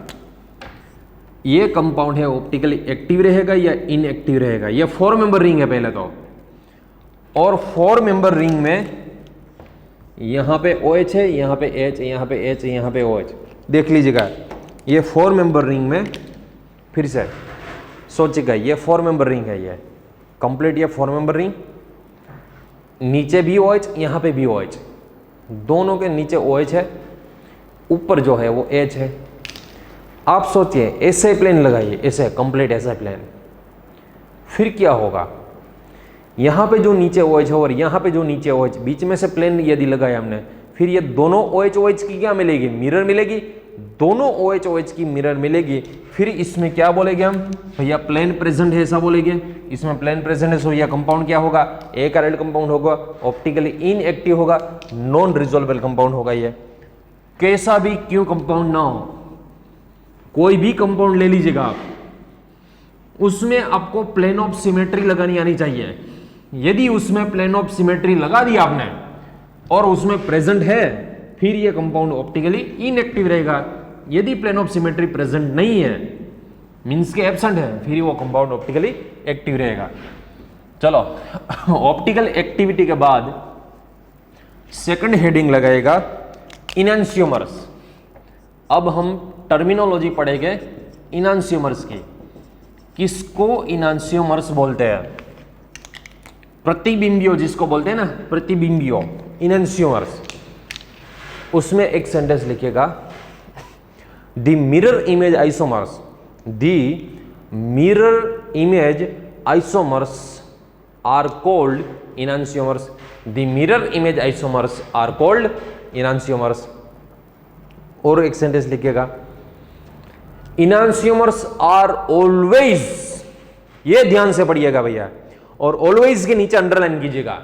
ये कंपाउंड है ऑप्टिकली एक्टिव रहेगा या इनएक्टिव रहेगा। ये 4 मेंबर रिंग है पहले तो, और 4 मेंबर रिंग में यहां पे OH है, यहां पे H, यहां पे H, यहां पे OH। देख लीजिएगा, ये 4 मेंबर रिंग में, फिर से सोचिएगा, ये 4 मेंबर रिंग है, ये कंप्लीट, ये 4 मेंबर रिंग, नीचे भी OH, यहां पे भी OH, दोनों के नीचे OH है, ऊपर जो है वो H है। आप सोचिए ऐसे प्लेन लगाइए, ऐसे कंप्लीट ऐसा प्लेन, फिर क्या होगा, यहां पे जो नीचे OH है और यहां पे जो नीचे OH, बीच में से प्लेन यदि लगाया हमने, फिर ये दोनों OH OH की क्या मिलेगी, मिरर मिलेगी, दोनों OH OH की मिरर मिलेगी। फिर इसमें क्या बोलेंगे हम, भैया प्लेन प्रेजेंट है ऐसा बोलेंगे, इसमें प्लेन प्रेजेंट है, सो यह कंपाउंड क्या होगा, ARL कंपाउंड होगा, ऑप्टिकली इनएक्टिव होगा, नॉन रिजोल्वेबल कंपाउंड होगा। ये कैसा भी क्यों कंपाउंड ना हो, कोई भी कंपाउंड ले लीजिएगा आप, उसमें आपको प्लेन ऑफ सिमेट्री लगानी आनी चाहिए। यदि उसमें प्लेन ऑफ सिमेट्री लगा दी आपने और उसमें प्रेजेंट है, फिर ये कंपाउंड ऑप्टिकली इनएक्टिव रहेगा। यदि प्लेन ऑफ सिमेट्री प्रेजेंट नहीं है, मींस के एब्सेंट है, फिर वो कंपाउंड ऑप्टिकली एक्टिव रहेगा। चलो ऑप्टिकल एक्टिविटी के बाद सेकंड हेडिंग लगाएगा इनैंशियोमर्स। अब हम टर्मिनोलॉजी पढ़ेंगे इनैंशियोमर्स की। किसको इनैंशियोमर्स बोलते हैं, प्रतिबिंबियो जिसको बोलते हैं ना, प्रतिबिंबियो, इनैंशियोमर्स। उसमें एक सेंटेंस लिखिएगा, the mirror image isomers, the mirror image isomers are called enantiomers, the mirror image isomers are called enantiomers. और एक सेंटेंस लिखिएगा, इनांशियोमर्स आर ऑलवेज, ये ध्यान से पढ़िएगा भैया, और ऑलवेज के नीचे अंडरलाइन कीजिएगा।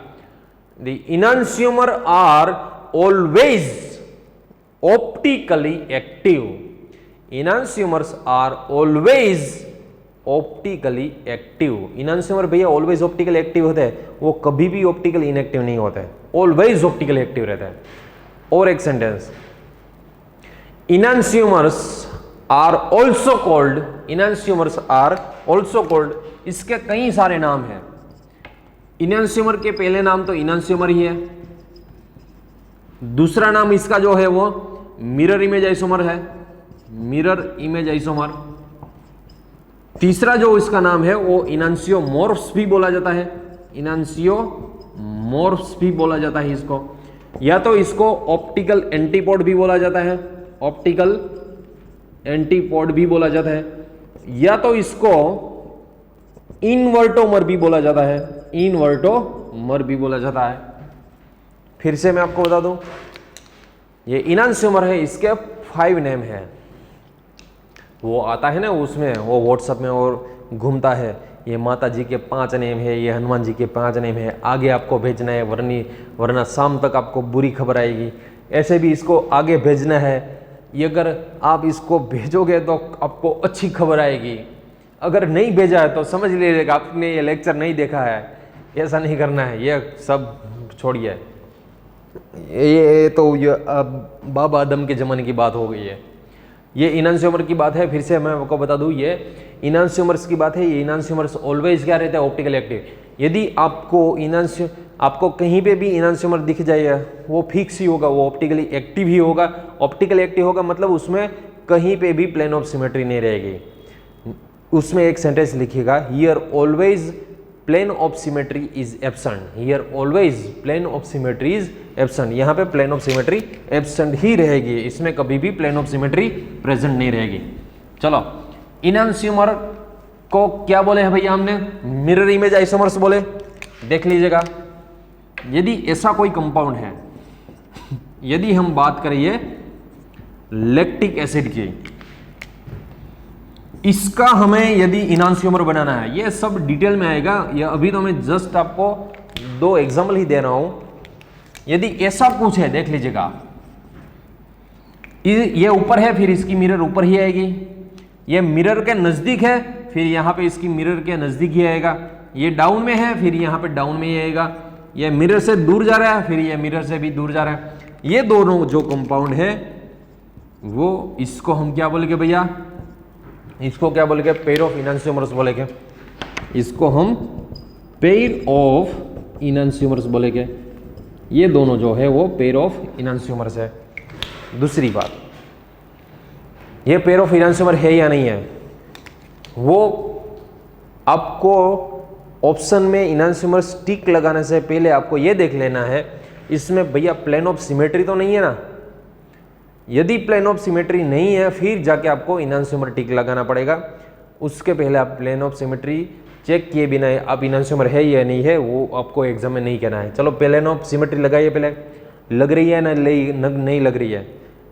The enantiomer are always optically active. Enantiomers are always optically active. Enantiomer भैया ऑलवेज ऑप्टिकली एक्टिव होते हैं, वो कभी भी ऑप्टिकली इनएक्टिव नहीं होते, ऑलवेज ऑप्टिकली एक्टिव रहता है। और एक sentence, enantiomers are also called, enantiomers are also called, इसके कई सारे नाम हैं। इनांशियोमर के पहले नाम तो इनांशियोमर ही है, दूसरा नाम इसका जो है वो मिरर इमेज आइसोमर है, मिरर इमेज आइसोमर। तीसरा जो इसका नाम है वो इनांशियोमॉर्फ्स भी बोला जाता है, इनांशियोमॉर्फ्स भी बोला जाता है इसको, या तो इसको ऑप्टिकल एंटीपोड भी बोला जाता है, ऑप्टिकल एंटीपोड भी बोला जाता है, या तो इसको इनवर्टोमर भी बोला जाता है, इनवर्टोमर भी बोला जाता है। फिर से मैं आपको बता दूं, ये इनांशियोमर है, इसके 5 नेम है। वो आता है ना उसमें, वो व्हाट्सएप में और घूमता है, ये माता जी के 5 नेम है, ये हनुमान जी के 5 नेम है, आगे आपको भेजना है, वरना शाम तक आपको बुरी खबर आएगी। ऐसे भी इसको आगे भेजना है, ये अगर आप इसको भेजोगे तो आपको अच्छी खबर आएगी, अगर नहीं भेजा है तो समझ लीजिएगा आपने ये लेक्चर नहीं देखा है। ऐसा नहीं करना है, ये सब छोड़िए, ये तो ये बाबा आदम के ज़माने की बात हो गई है। ये इनांशियोमर की बात है, फिर से मैं आपको बता दूं, ये इनांशियोमर्स की बात है। ये इनांशियोमर्स ऑलवेज क्या रहता है, ऑप्टिकल एक्टिव। यदि आपको कहीं पे भी इनांशियोमर दिख जाएगा, वो फिक्स ही होगा, वो ऑप्टिकली एक्टिव ही होगा। ऑप्टिकल एक्टिव होगा मतलब उसमें कहीं पे भी प्लेन ऑफ सिमेट्री नहीं रहेगी। उसमें एक सेंटेंस लिखिएगा, here always plane of symmetry is absent, here always plane of symmetry is absent. यहाँ पे प्लेन ऑफ सिमेट्री एब्सेंट ही रहेगी, इसमें कभी भी प्लेन ऑफ सिमेट्री प्रेजेंट नहीं रहेगी। चलो, इनांशियोमर को क्या बोले हैं भैया हमने, मिरर इमेज आइसोमर्स बोले। देख लीजिएगा, यदि ऐसा कोई कंपाउंड है, यदि हम बात करिए लैक्टिक एसिड की, इसका हमें यदि इनांशियोमर बनाना है, ये सब डिटेल में आएगा, ये अभी तो मैं जस्ट आपको 2 एग्जाम्पल ही दे रहा हूं। यदि ऐसा कुछ है, देख लीजिएगा, ये ऊपर है, फिर इसकी मिरर ऊपर ही आएगी, ये मिरर के नजदीक है, फिर यहां पे इसकी मिरर के नजदीक ही आएगा, ये डाउन में है, फिर यहां पे डाउन में ही आएगा, ये मिरर से दूर जा रहा है, फिर ये मिरर से भी दूर जा रहा है। ये दोनों जो कंपाउंड है वो, इसको हम क्या बोलेंगे भैया, इसको क्या बोलेंगे, पेयर ऑफ इनांशियोमर्स बोलेंगे, इसको हम पेयर ऑफ इनांशियोमर्स बोलेंगे। ये दोनों जो है वो पेयर ऑफ इनांशियोमर्स है। दूसरी बात, ये पेयर ऑफ इनांशियोमर है या नहीं है, वो आपको ऑप्शन में इनांशियोमर्स टिक लगाने से पहले आपको ये देख लेना है, इसमें भैया प्लेन ऑफ सिमेट्री तो नहीं है ना। यदि प्लेन ऑफ सिमेट्री नहीं है, फिर जाके आपको इनांशियोमर टिक लगाना पड़ेगा। उसके पहले आप प्लेन ऑफ सिमेट्री चेक किए बिना आप इनांशियोमर है या नहीं है, वो आपको एग्जाम में नहीं कहना है। चलो प्लेन ऑफ सिमेट्री लगाइए, पहले लग रही है ना, नहीं लग रही है,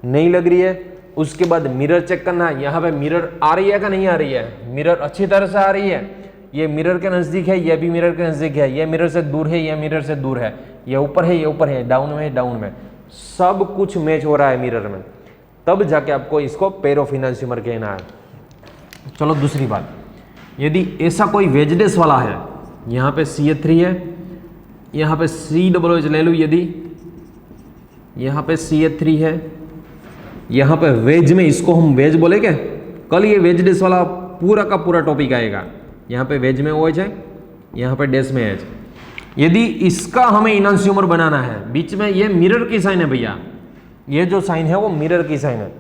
नहीं लग रही है। उसके बाद मिरर चेक करना है, यहाँ पे मिरर आ रही है का नहीं आ रही है, मिरर अच्छी तरह से आ रही है, ये मिरर के नज़दीक है, ये भी मिरर के नज़दीक है, ये मिरर से दूर है, ये मिरर से दूर है, ये ऊपर है, ये ऊपर है, डाउन में है, डाउन में, सब कुछ मैच हो रहा है मिरर में, तब जाके आपको इसको पेयर ऑफ इनांशियोमर कहना है। चलो दूसरी बात, यदि ऐसा कोई वेजडेस वाला है, यहाँ पे CH3 है, यहाँ पे COOH ले लूँ, यदि यहाँ पे CH3 है, यहाँ पे वेज में, इसको हम वेज बोले क्या, कल ये वेजडेस वाला पूरा का पूरा टॉपिक आएगा। यहाँ पे वेज में OH है, यहाँ पे डेस में H। यदि इसका हमें इनांशियोमर बनाना है, बीच में ये मिरर की साइन है भैया, ये जो साइन है वो मिरर की साइन है।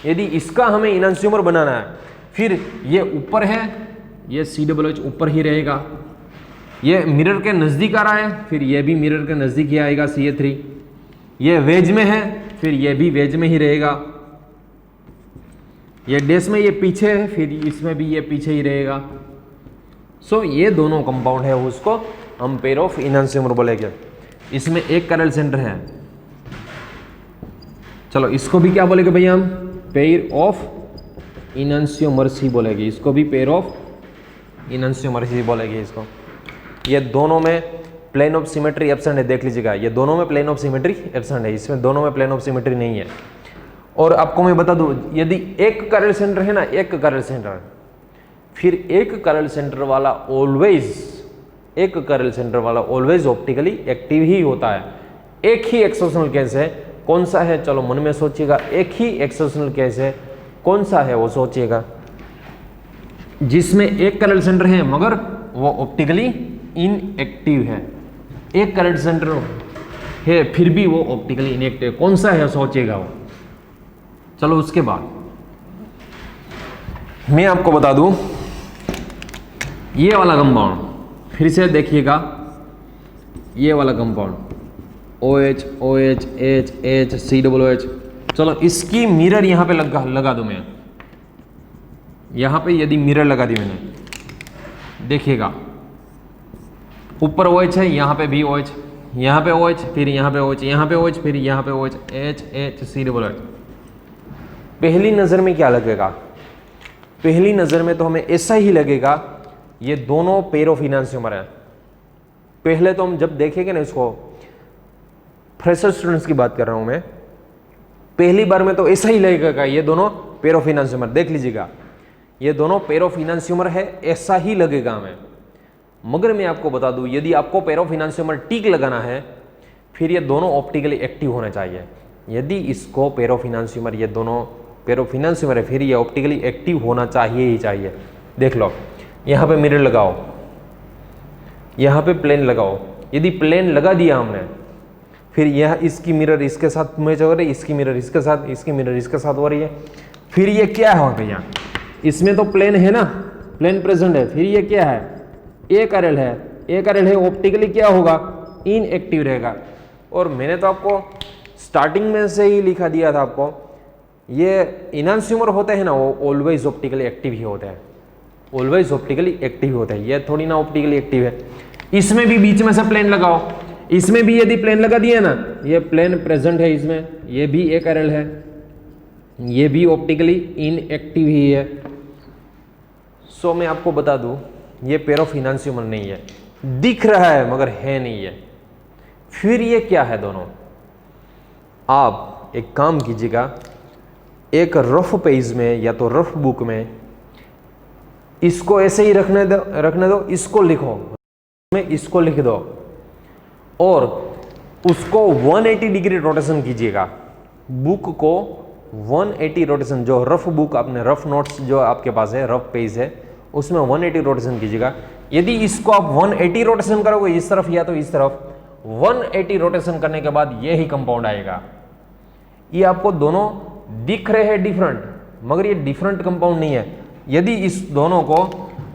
यदि इसका हमें इनांशियोमर बनाना है, फिर ये ऊपर है, ये COOH ऊपर ही रहेगा, ये मिरर के नज़दीक आ रहा है, फिर ये भी मिरर के नज़दीक ही आएगा CH3, ये वेज में है, फिर ये भी वेज में ही रहेगा, ये डेस में ये पीछे है, फिर इसमें भी ये पीछे ही रहेगा। सो ये दोनों कंपाउंड है, उसको हम पेयर ऑफ इनांशियोमर बोलेंगे। इसमें एक कैरल सेंटर है, चलो इसको भी क्या बोलेंगे भैया हम, पेयर ऑफ इनैंशियोमर्स ही बोलेगी इसको, भी पेयर ऑफ इनैंशियोमर्स ही बोलेगी इसको। ये दोनों में प्लेन ऑफ सिमेट्री एब्सेंट है, देख लीजिएगा, ये दोनों में प्लेन ऑफ सिमेट्री एब्सेंट है, इसमें दोनों में प्लेन ऑफ सिमेट्री नहीं है। और आपको मैं बता दूं, यदि एक कैरल सेंटर है ना, एक कैरल सेंटर, फिर एक कैरल सेंटर वाला ऑलवेज, एक कैरल सेंटर वाला ऑलवेज ऑप्टिकली एक्टिव ही होता है। एक ही एक्सेप्शनल केस है, कौन सा है, चलो मन में सोचिएगा, एक ही एक्सेप्शनल केस है, कौन सा है वो सोचिएगा, जिसमें एक कैरल सेंटर है मगर वो ऑप्टिकली इनएक्टिव है। एक कैरल सेंटर है फिर भी वो ऑप्टिकली इनएक्टिव, कौन सा है सोचिएगा वो। चलो उसके बाद मैं आपको बता दूं, ये वाला कंपाउंड फिर से देखिएगा, ये वाला compound OH OH H H COOH, चलो इसकी मिरर यहां पे लगा दूं मैं, यहां पे यदि मिरर लगा दी मैंने, देखिएगा ऊपर OH है, यहां पे भी OH, यहां पे OH, फिर यहां पे OH, यहां पे OH, फिर यहां पे OH, H H COOH। पहली नजर में क्या लगेगा, पहली नजर में तो हमें ऐसा ही लगेगा ये दोनों पेयर ऑफ इनैंशियोमर है। पहले तो हम जब देखेंगे ना इसको, फ्रेशर स्टूडेंट्स की बात कर रहा हूं मैं, पहली बार में तो ऐसा ही लगेगा ये दोनों पेयर ऑफ इनैंशियोमर, देख लीजिएगा ये दोनों पेयर ऑफ इनैंशियोमर है, ऐसा ही लगेगा हमें। मगर मैं आपको बता दूं, यदि आपको पेयर ऑफ इनैंशियोमर टिक लगाना है, फिर ये दोनों ऑप्टिकली एक्टिव होने चाहिए। यदि इसको पेयर ऑफ इनैंशियोमर, ये दोनों पेयर ऑफ इनैंशियोमर है, फिर ये ऑप्टिकली एक्टिव होना चाहिए ही चाहिए। देख लो, यहाँ पे मिरर लगाओ, यहाँ पे प्लेन लगाओ, यदि प्लेन लगा दिया हमने, फिर यह इसकी मिरर इसके साथ मैच हो रही है, इसकी मिरर इसके साथ, इसकी मिरर इसके साथ हो रही है, फिर ये क्या है भैया, इसमें तो प्लेन है ना, प्लेन प्रेजेंट है, फिर ये क्या है, ए कैरल है, ए कैरल है, ऑप्टिकली क्या होगा, इनएक्टिव रहेगा। और मैंने तो आपको स्टार्टिंग में से ही लिखा दिया था आपको, ये इनैंशियोमर होते हैं ना, वो ऑलवेज ऑप्टिकली एक्टिव ही होते हैं, ऑलवेज ऑप्टिकली एक्टिव होते हैं, ये थोड़ी ना ऑप्टिकली एक्टिव है। इसमें भी बीच में से प्लेन लगाओ, इसमें भी यदि प्लेन लगा दिया ना, ये प्लेन प्रेजेंट है इसमें, ये भी ए कैरल है, ये भी ऑप्टिकली इनएक्टिव ही है। सो मैं आपको बता दूं, ये पेयर ऑफ इनैंशियोमर नहीं है, दिख रहा है मगर है नहीं है। फिर ये क्या है दोनों, आप एक काम कीजिएगा, एक रफ पेज में या तो रफ बुक में इसको ऐसे ही रखने दो, इसको लिखो, में इसको लिख दो और उसको 180 डिग्री रोटेशन कीजिएगा, बुक को 180 रोटेशन, जो रफ बुक आपने, रफ नोट्स जो आपके पास है, रफ पेज है, उसमें 180 रोटेशन कीजिएगा। यदि इसको आप 180 रोटेशन करोगे इस तरफ या तो इस तरफ, 180 रोटेशन करने के बाद ये ही कंपाउंड आएगा। ये आपको दोनों दिख रहे हैं डिफरेंट, मगर ये डिफरेंट कंपाउंड नहीं है। यदि इस दोनों को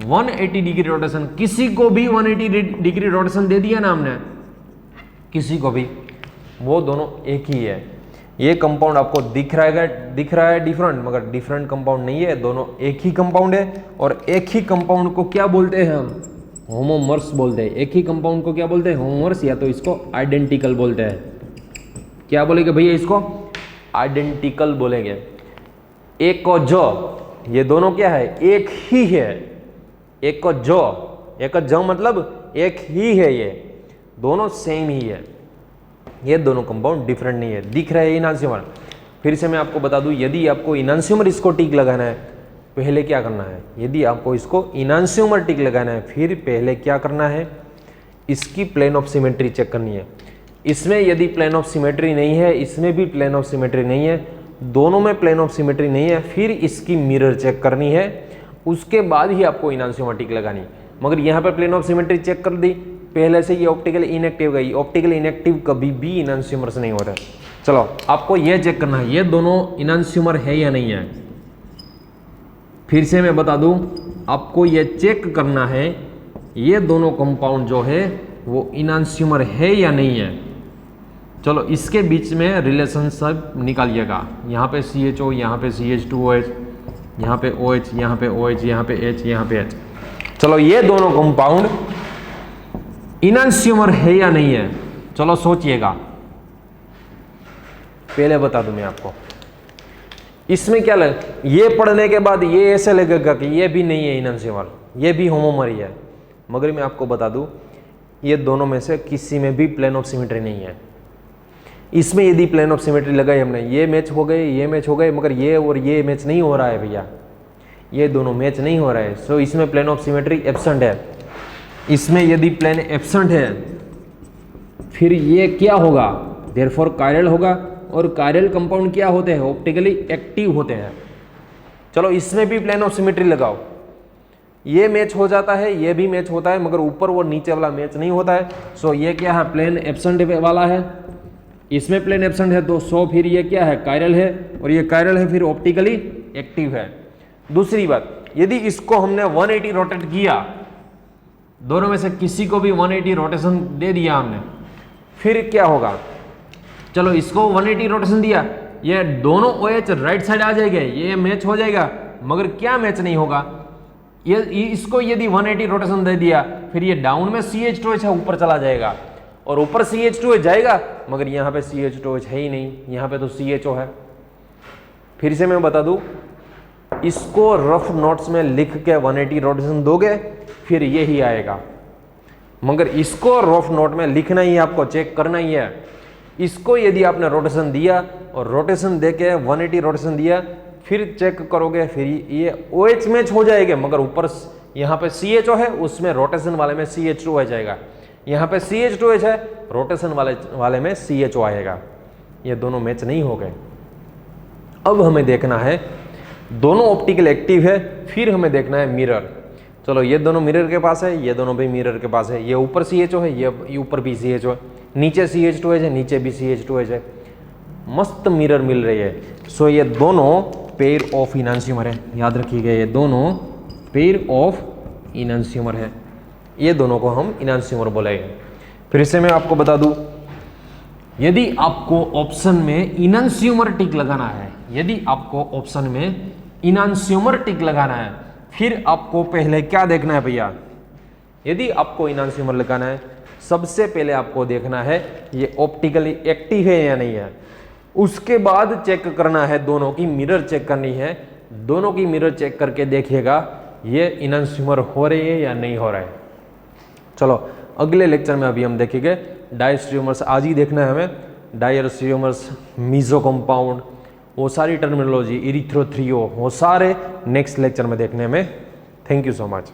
180 डिग्री रोटेशन, किसी को भी 180 डिग्री रोटेशन दे दिया ना हमने, किसी को भी, वो दोनों एक ही है। ये कंपाउंड आपको दिख रहा है डिफरेंट, मगर डिफरेंट कंपाउंड नहीं है, दोनों एक ही कंपाउंड है। और एक ही कंपाउंड को क्या बोलते हैं हम, होमोमर्स बोलते हैं। एक ही कंपाउंड को क्या बोलते हैं, होमोमर्स, या तो इसको आइडेंटिकल बोलते हैं। क्या बोलेंगे भैया, इसको आइडेंटिकल बोलेंगे। एक को जो, ये दोनों क्या है, एक ही है। एक को जो, एक को जो मतलब एक ही है, ये दोनों सेम ही है। ये दोनों कंपाउंड डिफरेंट नहीं है, दिख रहे हैं इनैंशियोमर। फिर से मैं आपको बता दूं, यदि आपको इनैंशियोमर इसको टिक लगाना है, पहले क्या करना है, यदि आपको इसको इनैंशियोमर टिक लगाना है, फिर पहले क्या करना है, इसकी प्लेन ऑफ सिमेट्री चेक करनी है। इसमें यदि प्लेन ऑफ सिमेट्री नहीं है, इसमें भी प्लेन ऑफ सिमेट्री नहीं है, दोनों में प्लेन ऑफ सिमेट्री नहीं है, फिर इसकी मिरर चेक करनी है, उसके बाद ही आपको इनैंशियोमर टिक लगानी। मगर यहाँ पे प्लेन ऑफ सिमेट्री चेक कर दी, पहले से ये ऑप्टिकली इनएक्टिव गई। ऑप्टिकली इनएक्टिव कभी भी इनैंशियोमर से नहीं होता। चलो आपको ये चेक करना है, ये दोनों इनैंशियोमर है या नहीं है। फिर से मैं बता दूं, आपको ये चेक करना है, ये दोनों कंपाउंड जो है वो इनैंशियोमर है या नहीं है। चलो इसके बीच में रिलेशनशिप निकालिएगा। यहाँ पे CHO, यहाँ पे CH2OH, यहाँ पे OH, यहाँ पे OH, यहाँ पे H, यहाँ पे H। चलो ये दोनों कंपाउंड इनैंशियोमर है या नहीं है, चलो सोचिएगा। पहले बता दूं मैं आपको, इसमें क्या लगे, ये पढ़ने के बाद ये ऐसे लगेगा कि ये भी नहीं है इनन्सिमर, ये भी होमोमरी है, मगर मैं आपको बता दूं ये दोनों में से किसी में भी प्लेन ऑफ सिमेट्री नहीं है। इसमें यदि प्लेन ऑफ सिमेट्री लगाई हमने, ये मैच हो गए, ये मैच हो गए, मगर ये और ये मैच नहीं हो रहा है भैया, ये दोनों मैच नहीं हो रहा है, सो इसमें प्लेन ऑफ सिमेट्री एब्सेंट है। इसमें यदि प्लेन एब्सेंट है फिर ये क्या होगा, देयरफॉर कायरल होगा, और कायरल कंपाउंड क्या होते हैं, ऑप्टिकली एक्टिव होते हैं। चलो इसमें भी प्लेन ऑफ सिमेट्री लगाओ, ये मैच हो जाता है, ये भी मैच होता है, मगर ऊपर वो नीचे वाला मैच नहीं होता है, सो ये क्या है, प्लेन एब्सेंट वाला है। इसमें प्लेन एब्सेंट है तो सो फिर ये क्या है, कायरल है, और ये कायरल है फिर ऑप्टिकली एक्टिव है। दूसरी बात, यदि इसको हमने 180 रोटेट किया, दोनों में से किसी को भी 180 रोटेशन दे दिया हमने, फिर क्या होगा, चलो इसको 180 रोटेशन दिया, ये दोनों OH राइट साइड आ जाएंगे, ये मैच हो जाएगा, मगर क्या मैच नहीं होगा, ये इसको यदि 180 रोटेशन दे दिया फिर ये डाउन में CH2H है, ऊपर चला जाएगा, और ऊपर CH2H जाएगा, मगर यहाँ पे CH2H है ही नहीं, यहाँ पे तो CHO है। फिर से मैं बता दूं, इसको रफ नोट्स में लिख के 180 रोटेशन दोगे फिर ये ही आएगा, मगर इसको रफ नोट में लिखना ही है, आपको चेक करना ही है। इसको यदि आपने रोटेशन दिया और रोटेशन देके 180 रोटेशन दिया, फिर चेक करोगे फिर ये OH मैच हो जाएगा, मगर ऊपर यहाँ पे CHO है, उसमें रोटेशन वाले में CH2 आ जाएगा, यहाँ पे CH2H है, रोटेशन वाले में CHO आएगा, ये दोनों मैच नहीं हो गए। अब हमें देखना है दोनों ऑप्टिकल एक्टिव है, फिर हमें देखना है मिरर। चलो ये दोनों मिरर के पास है, ये दोनों भी मिरर के पास है, ये ऊपर CHO है, ये ऊपर भी CHO है, नीचे CH2H है, नीचे भी CH2H है, मस्त मिरर मिल रही है। सो ये दोनों पेयर ऑफ इनन्सिमर है, याद रखिएगा, ये दोनों पेयर ऑफ इनन्सिमर है, ये दोनों को हम इनन्सिमर बोलेंगे। फिर से मैं आपको बता दूं, यदि आपको ऑप्शन में इनन्सिमर टिक लगाना है, यदि आपको ऑप्शन में इनन्सिमर टिक लगाना है, फिर आपको पहले क्या देखना है भैया, यदि आपको इनन्सिमर लगाना है, सबसे पहले आपको देखना है ये ऑप्टिकली एक्टिव है या नहीं है, उसके बाद चेक करना है, दोनों की मिरर चेक करनी है, दोनों की मिरर चेक करके देखिएगा ये इनन्सिमर हो रही है या नहीं हो रहा है। चलो अगले लेक्चर में अभी हम देखेंगे डायस्ट्रियोमर्स, आज ही देखना है हमें डायस्ट्रियोमर्स, मीजो कंपाउंड, वो सारी टर्मिनोलॉजी, इरिथ्रोथ्रियो, वो सारे नेक्स्ट लेक्चर में देखने में। Thank you so much.